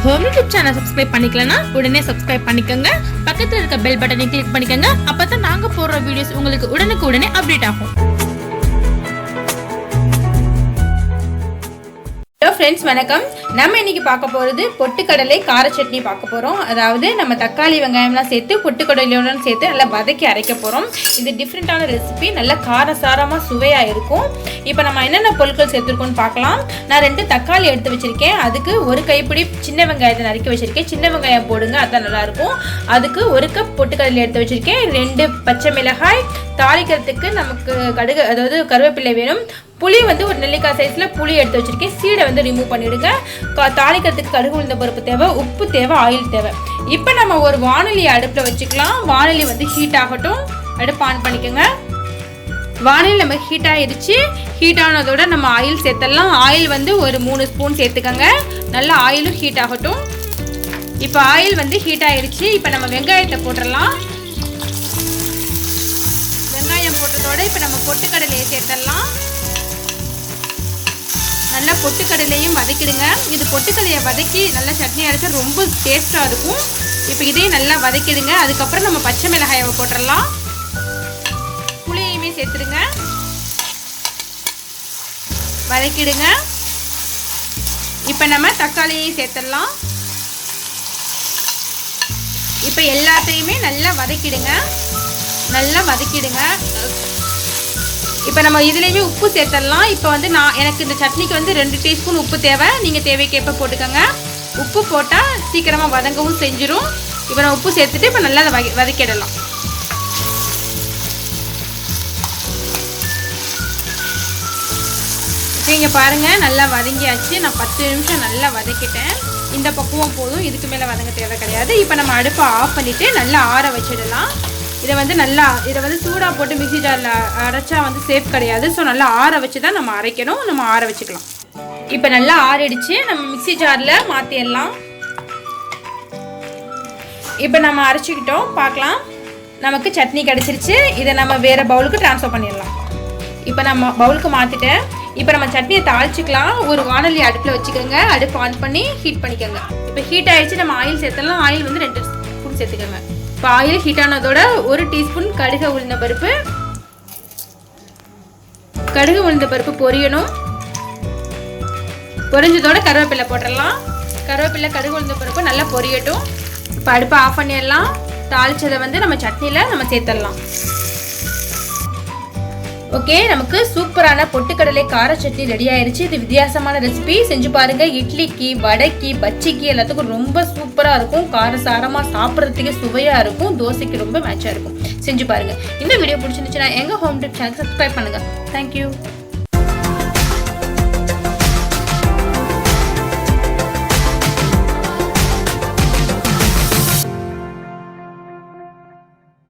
Home YouTube channel subscribe பண்ணிக்கலனா உடனே subscribe பண்ணிக்கோங்க. பக்கத்துல இருக்க பெல் பட்டனை கிளிக் பண்ணிக்கோங்க. அப்பதான் நாங்க போடுற வீடியோஸ் உங்களுக்கு உடனுக்குடனே அப்டேட் ஆகும். ஹலோ ஃப்ரெண்ட்ஸ், வணக்கம். நம்ம இன்னைக்கு பார்க்க போகிறது பொட்டுக்கடலை கார சட்னி பார்க்க போகிறோம். அதாவது நம்ம தக்காளி வெங்காயம்லாம் சேர்த்து பொட்டுக்கடலையோடு சேர்த்து நல்லா வதக்கி அரைக்க போகிறோம். இது டிஃப்ரெண்ட்டான ரெசிபி, நல்லா காரசாரமாக சுவையாக இருக்கும். இப்போ நம்ம என்னென்ன பொருட்கள் சேர்த்துருக்கோன்னு பார்க்கலாம். நான் 2 தக்காளி எடுத்து வச்சுருக்கேன். அதுக்கு 1 கைப்பிடி சின்ன வெங்காயத்தை நறுக்கி வச்சுருக்கேன். சின்ன வெங்காயம் போடுங்க, அதுதான் நல்லாயிருக்கும். அதுக்கு 1 கப் பொட்டுக்கடலை எடுத்து வச்சுருக்கேன். 2 பச்சை மிளகாய், தாளிக்கிறதுக்கு நமக்கு கடுகு அதாவது கருவேப்பிலை வேணும். புளி வந்து ஒரு நெல்லிக்காய் சைஸில் புளி எடுத்து வச்சுருக்கேன். சீடை வந்து ரிமூவ் பண்ணிவிடுங்க. தாளிக்கிறதுக்கு கடுகு உளுந்த பருப்பு தேவை, உப்பு தேவை, ஆயில் தேவை. இப்போ நம்ம ஒரு வானொலி அடுப்பில் வச்சுக்கலாம். வானொலி வந்து ஹீட் ஆகட்டும். அடுப்பு ஆன் பண்ணிக்கோங்க. வானொலி நம்ம ஹீட் ஆகிடுச்சு. ஹீட் ஆனதோட நம்ம ஆயில் சேர்த்துடலாம். ஆயில் வந்து ஒரு 3 ஸ்பூன் சேர்த்துக்கோங்க. நல்லா ஆயிலும் ஹீட் ஆகட்டும். இப்போ ஆயில் வந்து ஹீட் ஆகிடுச்சு. இப்போ நம்ம வெங்காயத்தை போட்டுடலாம். வெங்காயம் போட்டதோட இப்போ நம்ம பொட்டுக்கடலையை சேர்த்துடலாம். நல்லா பொட்டுக்கடலையும் வதக்கிடுங்க. இது பொட்டுக்கடலையை வதக்கி நல்லா சட்னி அரைச்சா ரொம்ப டேஸ்ட்டாக இருக்கும். இப்போ இதையும் நல்லா வதக்கிடுங்க. அதுக்கப்புறம் நம்ம பச்சை மிளகாயை போட்டுடலாம். புளியுமே சேர்த்துடுங்க, வதக்கிடுங்க. இப்போ நம்ம தக்காளியையும் சேர்த்துடலாம். இப்போ எல்லாத்தையுமே நல்லா வதக்கிடுங்க. இப்போ நம்ம இதுலேயுமே உப்பு சேர்த்துடலாம். இப்போ வந்து எனக்கு இந்த சட்னிக்கு வந்து 2 டீஸ்பூன் உப்பு தேவை. நீங்கள் தேவைக்கேற்ப போட்டுக்கோங்க. உப்பு போட்டால் சீக்கிரமாக வதங்கவும் செஞ்சிடும். இப்போ நான் உப்பு சேர்த்துட்டு இப்போ நல்லா வதக்கிடலாம். இங்கே பாருங்கள், நல்லா வதங்கியாச்சு. நான் 10 நிமிஷம் நல்லா வதக்கிட்டேன். இந்த பக்குவம் போதும், இதுக்கு மேலே வதங்க தேவை கிடையாது. இப்போ நம்ம அடுப்பை ஆஃப் பண்ணிவிட்டு நல்லா ஆற வச்சிடலாம். இதை வந்து சூடாக போட்டு மிக்ஸி ஜாரில் அரைச்சா வந்து சேஃப் கிடையாது. ஸோ நல்லா ஆற வச்சு தான் நம்ம அரைக்கணும். நம்ம ஆற வச்சுக்கலாம். இப்போ நல்லா ஆறிடுச்சு. நம்ம மிக்ஸி ஜாரில் மாற்றிடலாம். இப்போ நம்ம அரைச்சிக்கிட்டோம். பார்க்கலாம், நமக்கு சட்னி கிடச்சிருச்சு. இதை நம்ம வேறு பவுலுக்கு ட்ரான்ஸ்ஃபர் பண்ணிடலாம். இப்போ நம்ம பவுலுக்கு மாற்றிட்டேன். இப்போ நம்ம சட்னியை தாளிச்சிக்கலாம். ஒரு வானொலி அடுப்பில் வச்சுக்கோங்க. அடுப்பு ஆன் பண்ணி ஹீட் பண்ணிக்கோங்க. இப்போ ஹீட் ஆகிடுச்சு. நம்ம ஆயில் சேர்த்தலாம். ஆயில் வந்து 2 ஸ்பூன் சேர்த்துக்கோங்க. இப்போ ஆயில் ஹீட் ஆனதோட 1 டீஸ்பூன் கடுகு உளுந்த பருப்பு பொரியணும். பொரிஞ்சதோட கருவேப்பிலை போட்டுடலாம். கருவேப்பிலை, கடுகு உளுந்த பருப்பு நல்லா பொரியட்டும். இப்போ அடுப்பை ஆஃப் பண்ணிடலாம். தாளிச்சதை வந்து நம்ம சட்னியில் நம்ம சேர்த்துடலாம். ஓகே, நமக்கு சூப்பரான பொட்டுக்கடலை கார சட்னி ரெடி ஆயிருச்சு. இது வித்தியாசமான ரெசிபி, செஞ்சு பாருங்க. இட்லிக்கு, வடைக்கு, பச்சிக்கு எல்லாத்துக்கும் ரொம்ப சூப்பராக இருக்கும். காரசாரமாக சாப்பிட்றதுக்கு சுவையாக இருக்கும். தோசைக்கு ரொம்ப மேட்சாக இருக்கும். செஞ்சு பாருங்க. இந்த வீடியோ பிடிச்சிருந்துச்சுன்னா எங்கள் ஹோம் டிப் சேனல் சப்ஸ்கிரைப் பண்ணுங்க. தேங்க்யூ.